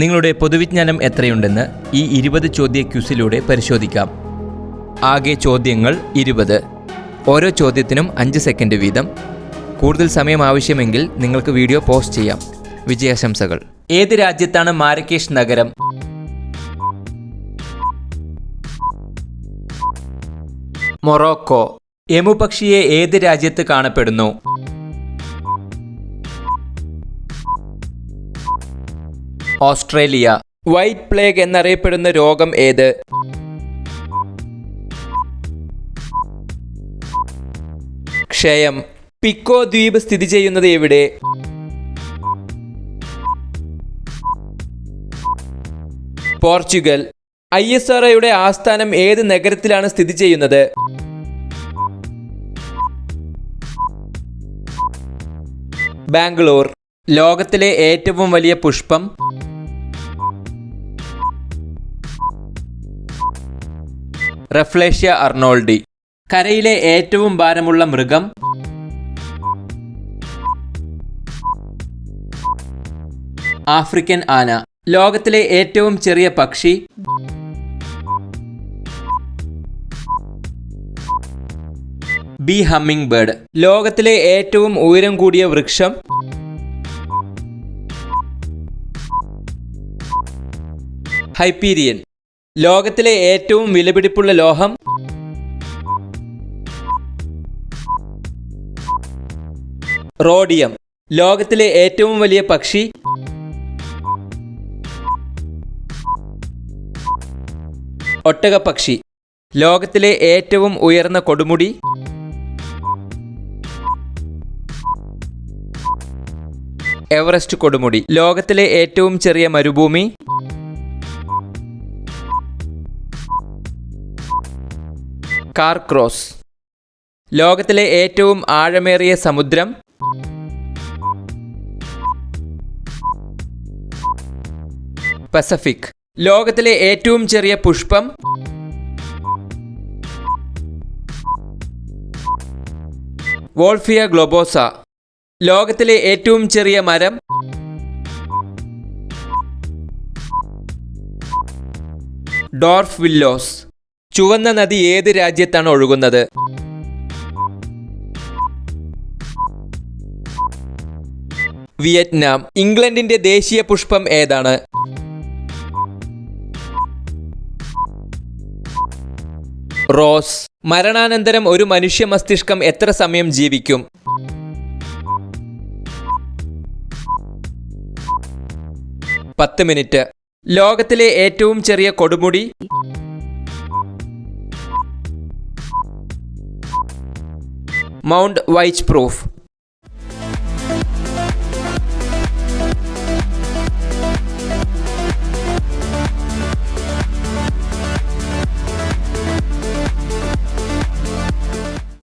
നിങ്ങളുടെ പൊതുവിജ്ഞാനം എത്രയുണ്ടെന്ന് ഈ 20 ചോദ്യ ക്യൂസിലൂടെ പരിശോധിക്കാം. ആകെ ചോദ്യങ്ങൾ 20. ഓരോ ചോദ്യത്തിനും 5 സെക്കൻഡ് വീതം. കൂടുതൽ സമയം ആവശ്യമെങ്കിൽ നിങ്ങൾക്ക് വീഡിയോ പോസ്റ്റ് ചെയ്യാം. വിജയാശംസകൾ. ഏത് രാജ്യത്താണ് മാരക്കേഷ് നഗരം? മൊറോക്കോ. എമുപക്ഷിയെ ഏത് രാജ്യത്ത് കാണപ്പെടുന്നു? ഓസ്ട്രേലിയ. വൈറ്റ് പ്ലേഗ് എന്നറിയപ്പെടുന്ന രോഗം ഏത്? ക്ഷയം. പിക്കോ ദ്വീപ് സ്ഥിതി ചെയ്യുന്നത് എവിടെ? പോർച്ചുഗൽ. ISROയുടെ ആസ്ഥാനം ഏത് നഗരത്തിലാണ് സ്ഥിതി ചെയ്യുന്നത്? ബാംഗ്ലൂർ. ലോകത്തിലെ ഏറ്റവും വലിയ പുഷ്പം? റഫ്ലേഷ്യ അർണോൾഡി. കരയിലെ ഏറ്റവും ഭാരമുള്ള മൃഗം? ആഫ്രിക്കൻ ആന. ലോകത്തിലെ ഏറ്റവും ചെറിയ പക്ഷി? B humming bird. ലോകത്തിലെ ഏറ്റവും ഉയരം കൂടിയ വൃക്ഷം? ഹൈപ്പീരിയൻ. ലോകത്തിലെ ഏറ്റവും വിലപിടിപ്പുള്ള ലോഹം? റോഡിയം. ലോകത്തിലെ ഏറ്റവും വലിയ പക്ഷി? ഒട്ടകപ്പക്ഷി. ലോകത്തിലെ ഏറ്റവും ഉയർന്ന കൊടുമുടി? എവറസ്റ്റ് കൊടുമുടി. ലോകത്തിലെ ഏറ്റവും ചെറിയ മരുഭൂമി? കാർക്രോസ്. ലോകത്തിലെ ഏറ്റവും ആഴമേറിയ സമുദ്രം? പസഫിക്. ലോകത്തിലെ ഏറ്റവും ചെറിയ പുഷ്പം? വോൾഫിയ ഗ്ലോബോസ. ലോകത്തിലെ ഏറ്റവും ചെറിയ മരം? Dwarf willows. ചുവന്ന നദി ഏത് രാജ്യത്താണ് ഒഴുകുന്നത്? വിയറ്റ്നാം. ഇംഗ്ലണ്ടിന്റെ ദേശീയ പുഷ്പം ഏതാണ്? റോസ്. മരണാനന്തരം ഒരു മനുഷ്യ മസ്തിഷ്കം എത്ര സമയം ജീവിക്കും? 10 മിനിറ്റ്. ലോകത്തിലെ ഏറ്റവും ചെറിയ കൊടുമുടി? മൗണ്ട് വൈച്ച്പ്രൂഫ്.